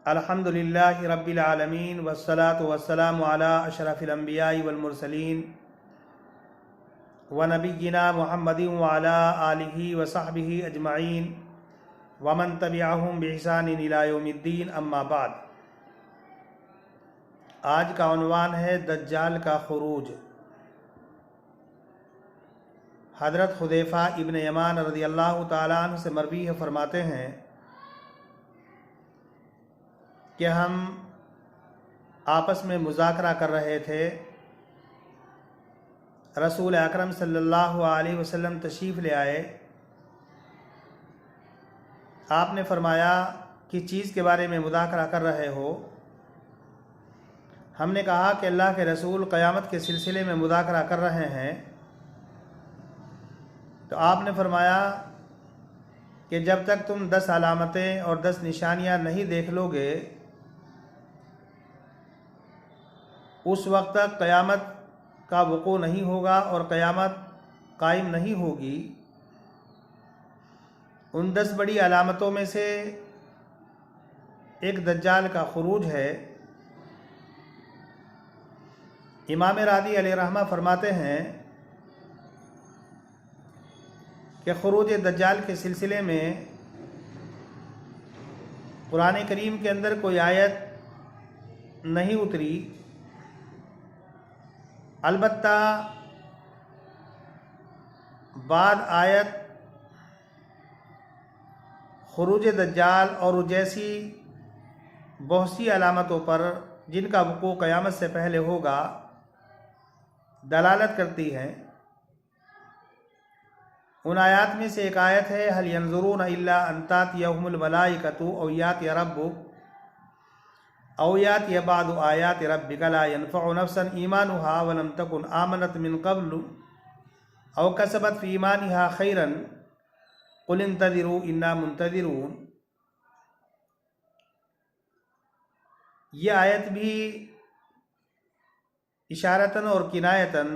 अल्हम्दुलिल्लाहि रब्बिल आलमीन वस्सलातु वस्सलामु अला अशरफिल अंबियाइ वल मुरसलीन व नबिय्यिना मुहम्मदिन व अला आलिहि व सहबिहि अजमाइन व मन तबिअहुम बिइहसानिन इला यौमिद्दीन अम्मा बाद। आज का उन्वान है दज्जाल का खुरूज। हज़रत हुज़ैफ़ा इब्न यमान रज़ियल्लाहु ताला अन्हु से मरवी है, फरमाते हैं कि हम आपस में मुज़ाकरा कर रहे थे। रसूल अकरम सल्लल्लाहु अलैहि वसल्लम तशरीफ़ ले आए। आपने फरमाया किस चीज़ के बारे में मुज़ाकरा कर रहे हो? हमने कहा कि अल्लाह के रसूल क़यामत के सिलसिले में मुज़ाकरा कर रहे हैं। तो आपने फरमाया कि जब तक तुम 10 अलामतें और 10 निशानियां नहीं देख लोगे उस वक्त तक क़यामत का वक़ू नहीं होगा और क़यामत कायम नहीं होगी। उन 10 बड़ी अलामतों में से एक दज्जाल का खुरूज है। इमाम राज़ी अलैहि रहमा फरमाते हैं कि खुरूज दज्जाल के सिलसिले में कुरान करीम के अंदर कोई आयत नहीं उतरी, अलबत्ता बाद आयत खुरूज दज्जाल और जैसी बहुत सी अलामतों पर जिनका वक़ू क़यामत से पहले होगा दलालत करती हैं। उन आयात में से एक आयत है हल यंजुरून इल्ला अन तातियहुमुल मलाइकतु औ याति रब्बुक औ याति बादु आयाति रब्बिका ला यनफ़उ नफ्सन ईमानुहा व लम तकुन आमनत मिन क़ब्लु औ कसबत फ़ी ईमानिहा खैरन क़ुल इंतज़िरू इन्ना मुंतज़िरून। यह आयत भी इशारतन और किनायतन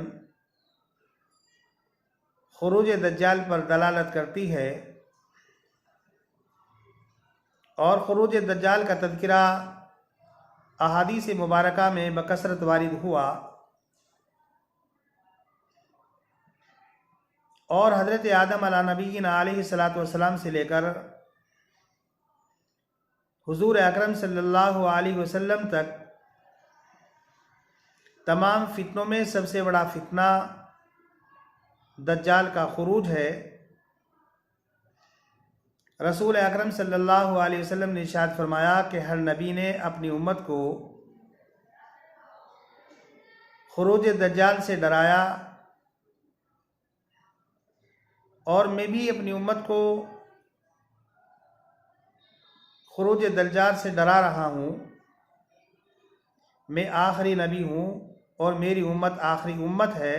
खुरूज दज्जाल पर दलालत करती है और खुरूज दज्जाल का तज़किरा अहादीस मुबारका में बकसरत वारिद हुआ और हज़रत आदम अला नबीना अलैहिस्सलातु वस्सलाम से लेकर हुज़ूर अकरम सल्लल्लाहु अलैहि वसल्लम तक तमाम फितनों में सबसे बड़ा फितना दज्जाल का खुरूज है। रसूल अकरम सल्लल्लाहु अलैहि वसल्लम ने इरशाद फरमाया कि हर नबी ने अपनी उम्मत को खुरूज दज्जाल से डराया और मैं भी अपनी उम्मत को खुरूज दज्जाल से डरा रहा हूँ। मैं आखिरी नबी हूँ और मेरी उम्मत आखिरी उम्मत है।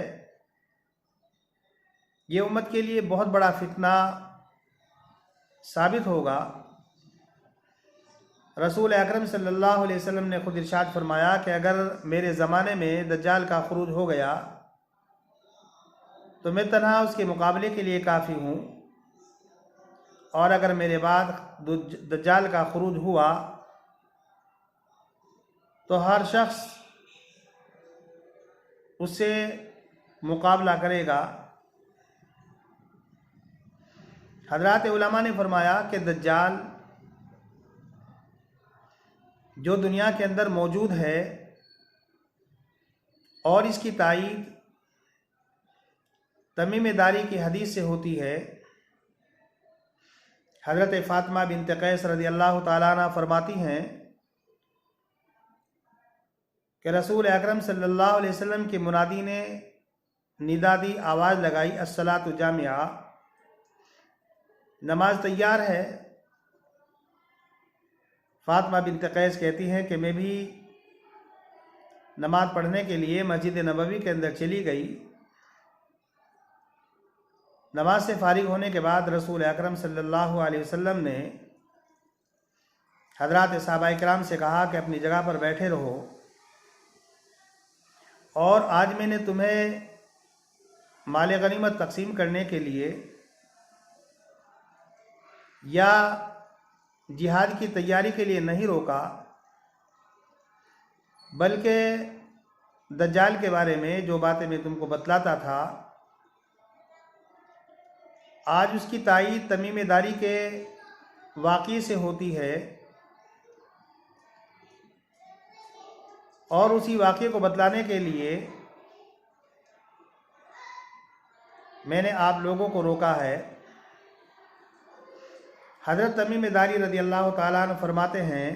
ये उम्मत के लिए बहुत बड़ा फितना साबित होगा। रसूल अकरम सल्लल्लाहु अलैहि वसल्लम ने खुद इरशाद फरमाया कि अगर मेरे ज़माने में दज्जाल का खुरूज हो गया तो मैं तन्हा उसके मुकाबले के लिए काफ़ी हूँ, और अगर मेरे बाद दज्जाल का खुरूज हुआ तो हर शख्स उससे मुकाबला करेगा। हज़रात उलमा ने फरमाया कि दज्जाल जो दुनिया के अंदर मौजूद है और इसकी तायीद तमीम दारी की हदीस से होती है। हज़रत फ़ातिमा बिन्त कैस रज़ियल्लाहु ताला अन्हा फरमाती हैं कि रसूल अकरम सल्लल्लाहु अलैहि वसल्लम के मुनादी ने निदा दी, आवाज़ लगाई, अस्सलातु जामिया, नमाज तैयार है। फ़ातिमा बिन्त कैस कहती हैं कि मैं भी नमाज पढ़ने के लिए मस्जिद नबवी के अंदर चली गई। नमाज से फारिग होने के बाद रसूल अकरम सल्लल्लाहु अलैहि वसल्लम ने हज़रात सहाबाए किराम से कहा कि अपनी जगह पर बैठे रहो और आज मैंने तुम्हें माल गनीमत तकसीम करने के लिए या जिहाद की तैयारी के लिए नहीं रोका, बल्कि दज्जाल के बारे में जो बातें मैं तुमको बतलाता था, आज उसकी तायीद तमीमेदारी के वाक़ई से होती है, और उसी वाक़े को बतलाने के लिए मैंने आप लोगों को रोका है। हज़रत तमीम दारी रज़ी अल्लाह ताला अन्हु फरमाते हैं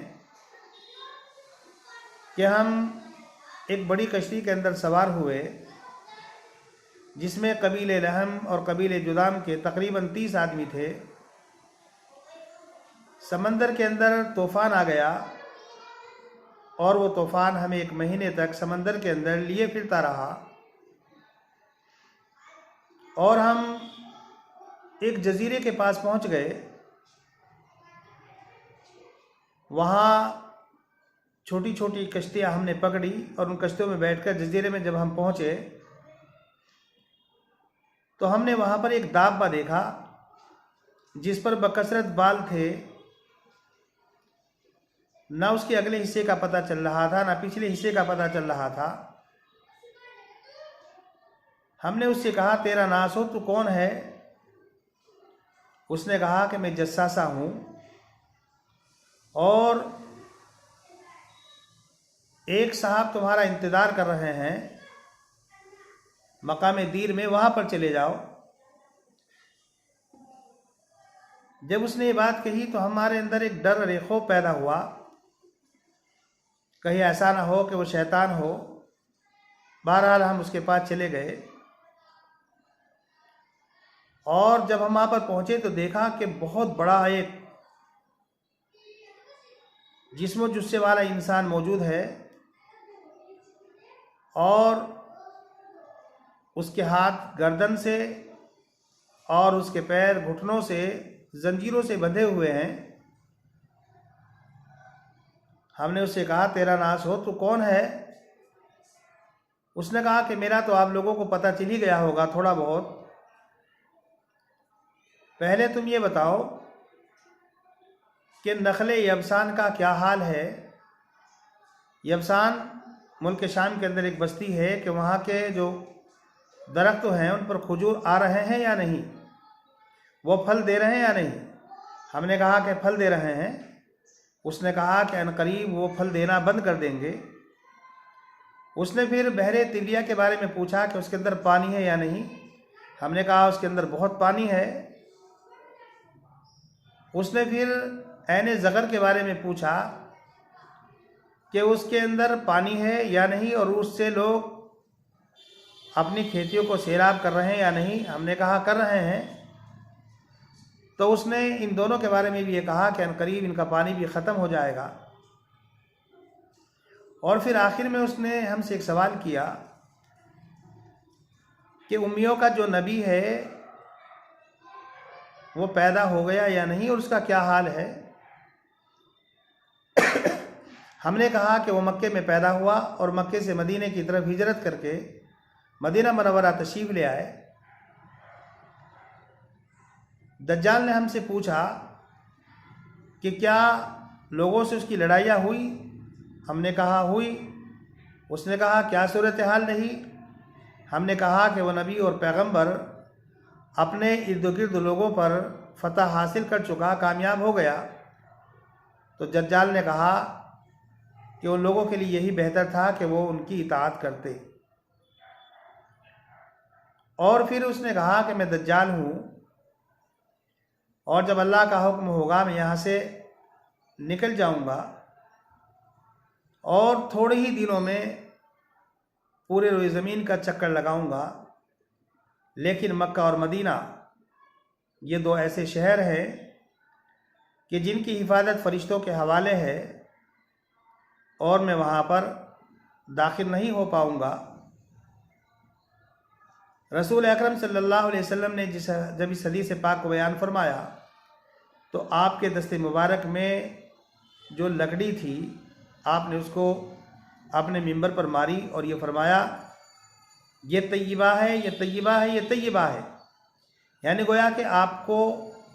कि हम एक बड़ी कश्ती के अंदर सवार हुए, जिसमें कबीले लहम और कबीले जुदाम के तकरीबन 30 आदमी थे। समंदर के अंदर तूफ़ान आ गया और वो तूफ़ान हमें 1 महीने तक समंदर के अंदर लिए फिरता रहा, और हम एक जजीरे के पास पहुंच गए। वहाँ छोटी छोटी कश्तियाँ हमने पकड़ी और उन कश्तियों में बैठकर जजीरे में जब हम पहुँचे तो हमने वहाँ पर एक दाब्बा देखा जिस पर बकसरत बाल थे। ना उसके अगले हिस्से का पता चल रहा था, ना पिछले हिस्से का पता चल रहा था। हमने उससे कहा, तेरा नास हो, तू कौन है? उसने कहा कि मैं जस्सासा हूँ और एक साहब तुम्हारा इंतज़ार कर रहे हैं मकाम दीर में, वहाँ पर चले जाओ। जब उसने ये बात कही तो हमारे अंदर एक डर और एक खौफ पैदा हुआ, कहीं ऐसा ना हो कि वो शैतान हो। बहरहाल हम उसके पास चले गए और जब हम वहाँ पर पहुँचे तो देखा कि बहुत बड़ा एक जिस्म जुस्से वाला इंसान मौजूद है और उसके हाथ गर्दन से और उसके पैर घुटनों से जंजीरों से बंधे हुए हैं। हमने उससे कहा, तेरा नास हो, तू कौन है? उसने कहा कि मेरा तो आप लोगों को पता चल ही गया होगा थोड़ा बहुत। पहले तुम ये बताओ कि नखले यबसान का क्या हाल है। यबसान मुल्क शाम के अंदर एक बस्ती है कि वहाँ के जो दरख्त हैं उन पर खजूर आ रहे हैं या नहीं, वो फल दे रहे हैं या नहीं। हमने कहा कि फल दे रहे हैं। उसने कहा कि अनकरीब वो फल देना बंद कर देंगे। उसने फिर बहरे तिलिया के बारे में पूछा कि उसके अंदर पानी है या नहीं। हमने कहा उसके अंदर बहुत पानी है। उसने फिर ऐने ज़गर के बारे में पूछा कि उसके अंदर पानी है या नहीं और उससे लोग अपनी खेतियों को सैराब कर रहे हैं या नहीं। हमने कहा कर रहे हैं। तो उसने इन दोनों के बारे में भी ये कहा कि अनकरीब इनका पानी भी ख़त्म हो जाएगा। और फिर आखिर में उसने हमसे एक सवाल किया कि उम्मियों का जो नबी है वो पैदा हो गया या नहीं और उसका क्या हाल है। हमने कहा कि वो मक्के में पैदा हुआ और मक्के से मदीने की तरफ हिजरत करके मदीना मनव्वरा तशरीफ़ ले आए। दज्जाल ने हमसे पूछा कि क्या लोगों से उसकी लड़ाइयाँ हुई। हमने कहा हुई। उसने कहा क्या सूरत हाल रही। हमने कहा कि वह नबी और पैगंबर अपने इर्द गिर्द लोगों पर फतह हासिल कर चुका, कामयाब हो गया। तो दज्जाल ने कहा कि उन लोगों के लिए यही बेहतर था कि वो उनकी इताअत करते। और फिर उसने कहा कि मैं दज्जाल हूँ और जब अल्लाह का हुक्म होगा मैं यहाँ से निकल जाऊँगा और थोड़े ही दिनों में पूरे रोए ज़मीन का चक्कर लगाऊँगा। लेकिन मक्का और मदीना ये 2 ऐसे शहर हैं कि जिनकी हिफाजत फ़रिश्तों के हवाले है और मैं वहाँ पर दाखिल नहीं हो पाऊँगा। रसूल अकरम सल्लल्लाहु अलैहि वसल्लम ने जब इस हदीस पाक को बयान फरमाया तो आपके दस्ते मुबारक में जो लकड़ी थी आपने उसको अपने मिंबर पर मारी और ये फरमाया, ये तय्यबा है, ये तय्यबा है, ये तय्यबा है। यानी गोया कि आपको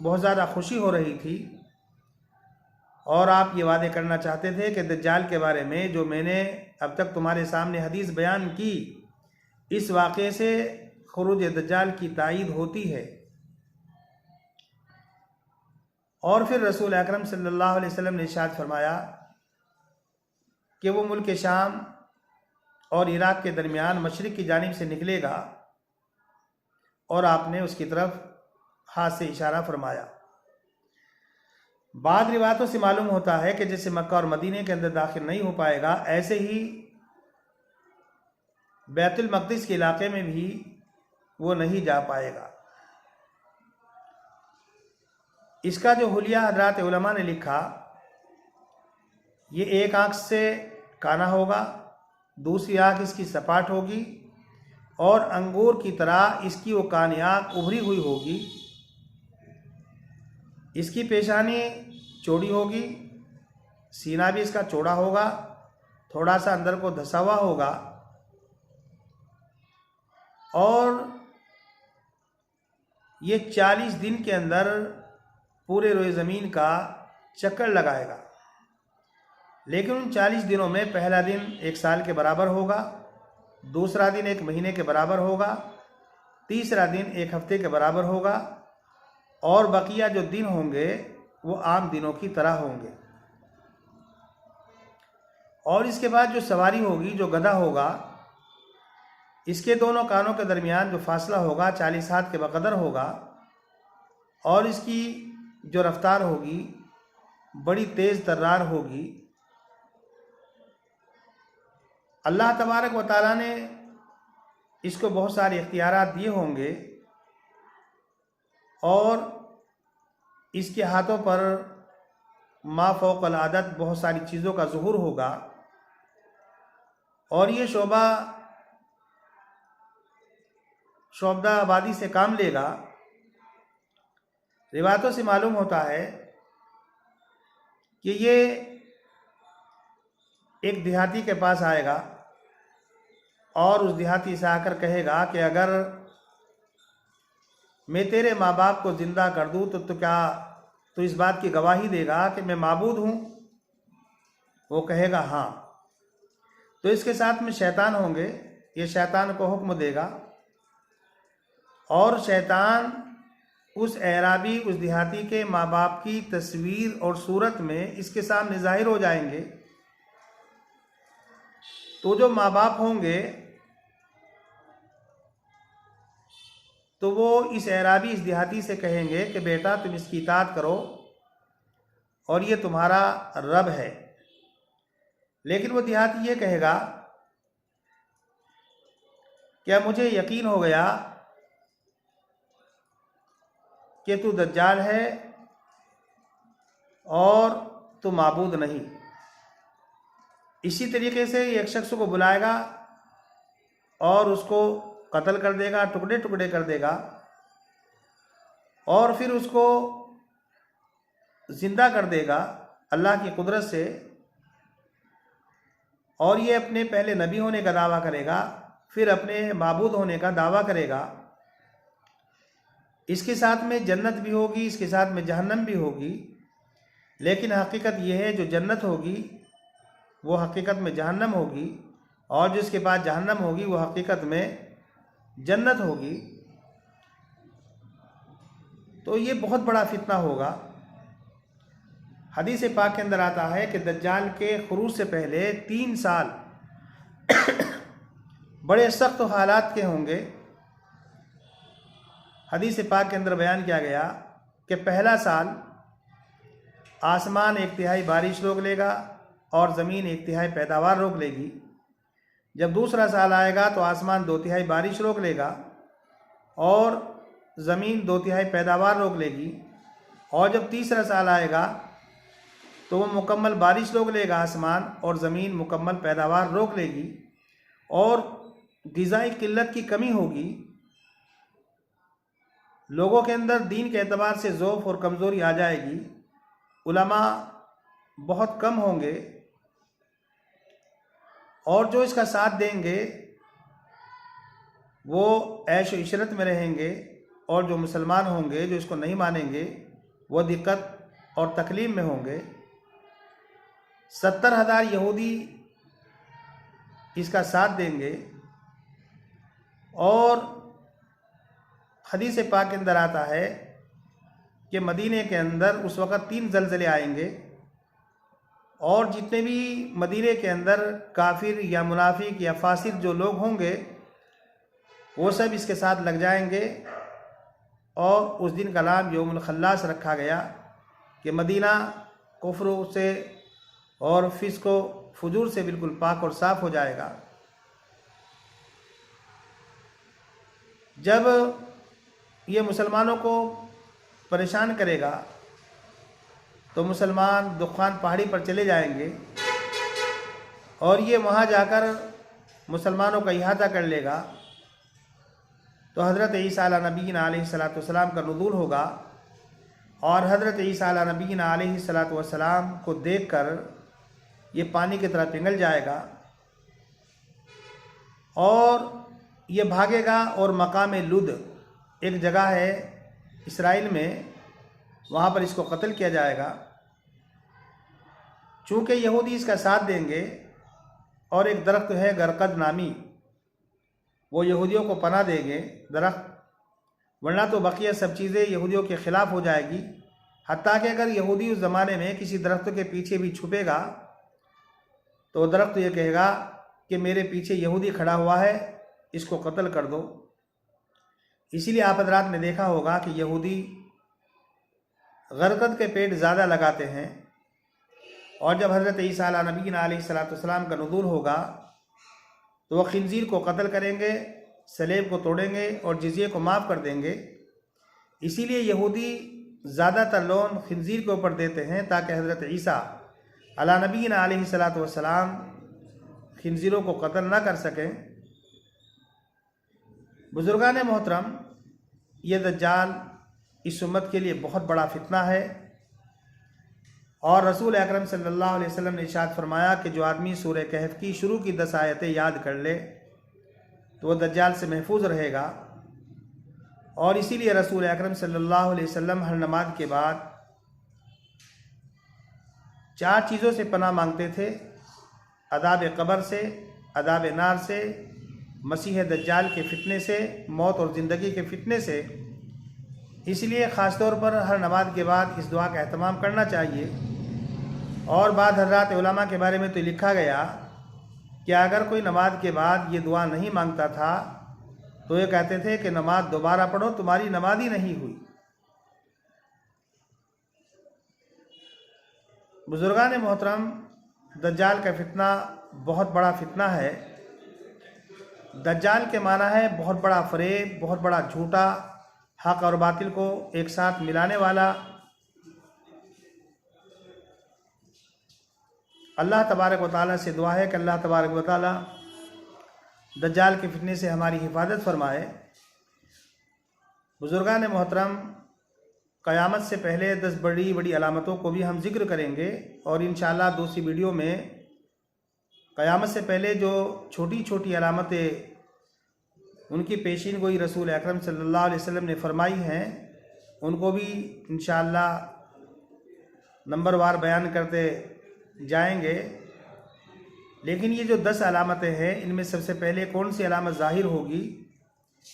बहुत ज़्यादा खुशी हो रही थी और आप ये वादे करना चाहते थे कि दज्जाल के बारे में जो मैंने अब तक तुम्हारे सामने हदीस बयान की, इस वाक़े से खुरूज दज्जाल की तायीद होती है। और फिर रसूल अकरम सल्लल्लाहु अलैहि वसल्लम ने इरशाद फरमाया कि वो मुल्क शाम और इराक़ के दरमियान मशरिक़ की जानिब से निकलेगा, और आपने उसकी तरफ हाथ से इशारा फरमाया। बाद रिवायतों से मालूम होता है कि जैसे मक्का और मदीने के अंदर दाखिल नहीं हो पाएगा, ऐसे ही बैतुल मक़दिस के इलाके में भी वो नहीं जा पाएगा। इसका जो हुलिया हज़रात उलमा ने लिखा, ये एक आँख से काना होगा, दूसरी आँख इसकी सपाट होगी, और अंगूर की तरह इसकी वो कानी आँख उभरी हुई होगी। इसकी पेशानी चौड़ी होगी, सीना भी इसका चौड़ा होगा, थोड़ा सा अंदर को धंसा हुआ होगा, और ये 40 दिन के अंदर पूरे रोए ज़मीन का चक्कर लगाएगा। लेकिन उन 40 दिनों में पहला दिन 1 साल के बराबर होगा, दूसरा दिन 1 महीने के बराबर होगा, तीसरा दिन 1 हफ्ते के बराबर होगा, और बकिया जो दिन होंगे वो आम दिनों की तरह होंगे। और इसके बाद जो सवारी होगी, जो गधा होगा, इसके दोनों कानों के दरमियान जो फासला होगा 40 हाथ के बकदर होगा, और इसकी जो रफ्तार होगी बड़ी तेज़ तर्रार होगी। अल्लाह तबारक व तआला ने इसको बहुत सारे इख्तियारात दिए होंगे, और इसके हाथों पर मा फ़ौक़ल आदत बहुत सारी चीज़ों का ज़ुहूर होगा, और ये शोबदा आबादी से काम लेगा। रिवायतों से मालूम होता है कि ये एक देहाती के पास आएगा, और उस देहाती से आकर कहेगा कि अगर मैं तेरे माँ बाप को ज़िंदा कर दूँ तो क्या तू इस बात की गवाही देगा कि मैं माबूद हूँ? वो कहेगा हाँ। तो इसके साथ में शैतान होंगे, ये शैतान को हुक्म देगा, और शैतान उस एराबी, उस देहाती के माँ बाप की तस्वीर और सूरत में इसके सामने ज़ाहिर हो जाएंगे। तो जो माँ बाप होंगे तो वो इस एराबी, इस देहाती से कहेंगे कि बेटा तुम इसकी इताअत करो, और ये तुम्हारा रब है। लेकिन वो देहाती ये कहेगा क्या मुझे यकीन हो गया कि तू दज्जाल है और तू माबूद नहीं। इसी तरीके से एक शख्स को बुलाएगा और उसको कत्ल कर देगा, टुकड़े टुकड़े कर देगा, और फिर उसको ज़िंदा कर देगा अल्लाह की कुदरत से, और ये अपने पहले नबी होने का दावा करेगा, फिर अपने माबूद होने का दावा करेगा। इसके साथ में जन्नत भी होगी, इसके साथ में जहन्नम भी होगी, लेकिन हकीकत यह है जो जन्नत होगी वो हकीकत में जहन्नम होगी, और जिसके पास जहन्नम होगी वो हकीकत में जन्नत होगी। तो ये बहुत बड़ा फितना होगा। हदीस पाक के अंदर आता है कि दज्जाल के खुरूज से पहले 3 साल बड़े सख्त हालात के होंगे। हदीस पाक के अंदर बयान किया गया कि पहला साल आसमान 1/3 बारिश रोक लेगा और ज़मीन 1/3 पैदावार रोक लेगी। जब दूसरा साल आएगा तो आसमान 2/3 बारिश रोक लेगा और ज़मीन 2/3 पैदावार रोक लेगी। और जब तीसरा साल आएगा तो वो मुकम्मल बारिश रोक लेगा आसमान, और ज़मीन मुकम्मल पैदावार रोक लेगी, और ग़िज़ाई किल्लत की कमी होगी। लोगों के अंदर दीन के एतबार से ज़ौफ़ और कमज़ोरी आ जाएगी। उलमा बहुत कम होंगे, और जो इसका साथ देंगे वो ऐश व इशरत में रहेंगे, और जो मुसलमान होंगे जो इसको नहीं मानेंगे वो दिक्कत और तकलीफ़ में होंगे। 70,000 यहूदी इसका साथ देंगे। और हदीस पाक के अंदर आता है कि मदीने के अंदर उस वक़्त 3 ज़लज़ले आएंगे और जितने भी मदीने के अंदर काफिर या मुनाफिक या फासिक जो लोग होंगे वो सब इसके साथ लग जाएंगे। और उस दिन का नाम यौमुल खल्लास रखा गया कि मदीना कुफ्र से और फिस्को फुजूर से बिल्कुल पाक और साफ़ हो जाएगा। जब ये मुसलमानों को परेशान करेगा तो मुसलमान दुखान पहाड़ी पर चले जाएंगे और ये वहाँ जाकर मुसलमानों का इहाता कर लेगा। तो हज़रत ईसा अला नबीना अलैहिस्सलातु वस्सलाम का नुज़ूल होगा और हज़रत ईसा अला नबीना अलैहिस्सलातु वस्सलाम को देखकर ये पानी की तरह पिघल जाएगा और ये भागेगा और मकाम लुद एक जगह है इसराइल में, वहाँ पर इसको कत्ल किया जाएगा। चूँकि यहूदी इसका साथ देंगे और एक दरख्त है गरकद नामी, वो यहूदियों को पनाह देंगे दरख्त, वरना तो बकिया सब चीज़ें यहूदियों के ख़िलाफ़ हो जाएगी। हत्ता कि अगर यहूदी उस ज़माने में किसी दरख्त के पीछे भी छुपेगा तो दरख्त ये कहेगा कि मेरे पीछे यहूदी खड़ा हुआ है, इसको कत्ल कर दो। इसीलिए आप हज़रात ने देखा होगा कि यहूदी गरकद के पेड़ ज़्यादा लगाते हैं और जब हज़रत ईसा अला नबीना अलैहिस्सलातु वस्सलाम का नुज़ूल होगा तो वह खिंजीर को कत्ल करेंगे, सलेब को तोड़ेंगे और जिज़िये को माफ़ कर देंगे। इसीलिए यहूदी ज़्यादातर लोन खिंजीर के ऊपर देते हैं ताकि हज़रत ईसा अला नबीना अलैहिस्सलातु वस्सलाम खिंजीरों को कत्ल ना कर सकें। बुज़ुर्गान मोहतरम, ये दज्जाल इस उम्मत के लिए बहुत बड़ा फितना है और रसूल अकरम सल्लल्लाहु अलैहि वसल्लम ने इरशाद फरमाया कि जो आदमी सूरह कहफ की शुरू की 10 आयतें याद कर ले तो वह दज्जाल से महफूज रहेगा। और इसीलिए रसूल अकरम सल्लल्लाहु अलैहि वसल्लम हर नमाज के बाद 4 चीज़ों से पनाह मांगते थे, अदाब कब्र से, अदाब नार से, मसीह दज्जाल के फितने से, मौत और ज़िंदगी के फितने से। इसलिए ख़ास तौर पर हर नमाज के बाद इस दुआ का एहतमाम करना चाहिए। और बाद हज़रात उलमा के बारे में तो लिखा गया कि अगर कोई नमाज के बाद ये दुआ नहीं मांगता था तो ये कहते थे कि नमाज दोबारा पढ़ो, तुम्हारी नमाज ही नहीं हुई। बुज़ुर्गान मोहतरम, दज्जाल का फितना बहुत बड़ा फितना है। दज्जाल के माना है बहुत बड़ा फ़रेब, बहुत बड़ा झूठा, हक़ और बातिल को एक साथ मिलाने वाला। अल्लाह तबारक व तआला से दुआ है कि अल्लाह तबारक व तआला दज्जाल के फितने से हमारी हिफाजत फरमाए। बुज़ुर्गान मोहतरम, क़यामत से पहले 10 बड़ी बड़ी अलामतों को भी हम ज़िक्र करेंगे और इंशाअल्लाह दूसरी वीडियो में क़यामत से पहले जो छोटी छोटी अलामतें उनकी पेशीन गोई रसूल अकरम सल्लल्लाहु अलैहि वसल्लम ने फरमाई हैं उनको भी इंशाअल्लाह नंबरवार बयान करते जाएंगे। लेकिन ये जो 10 अलामतें हैं इनमें सबसे पहले कौन सी अलामत ज़ाहिर होगी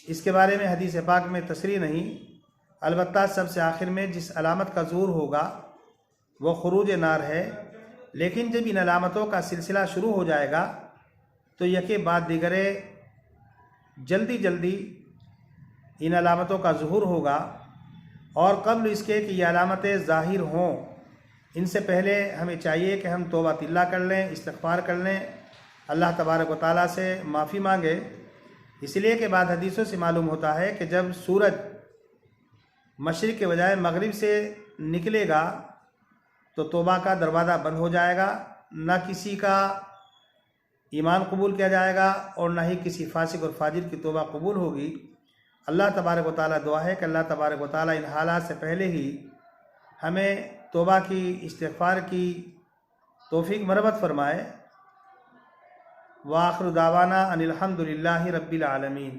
इसके बारे में हदीस पाक में तसरीह नहीं, अलबत्ता सबसे आखिर में जिस अलामत का ज़ूर होगा वो खुरूज नार है। लेकिन जब इन अलामतों का सिलसिला शुरू हो जाएगा तो यके बाद दिगरे जल्दी जल्दी इन अलामतों का ज़ुहूर होगा। और कब्ल इसके कि ये अलामतें ज़ाहिर हों इनसे पहले हमें चाहिए कि हम तौबा तिल्ला कर लें, इस्तिग़फ़ार कर लें, अल्लाह तबारक व तआला से माफ़ी मांगे। इसलिए के बाद हदीसों से मालूम होता है कि जब सूरज मशरिक़ के बजाय मगरिब से निकलेगा तो तौबा का दरवाज़ा बंद हो जाएगा, न किसी का ईमान कबूल किया जाएगा और न ही किसी फासिक और फाजिर की तौबा कबूल होगी। अल्लाह तबारक व तआला दुआ है कि अल्लाह तबारक व तआला इन हालात से पहले ही हमें तौबा की, इस्तिग़फ़ार की तौफ़ीक़ मरहमत फ़रमाए। व आख़िरु दावाना अनिल हम्दुलिल्लाहि रब्बिल आलमीन।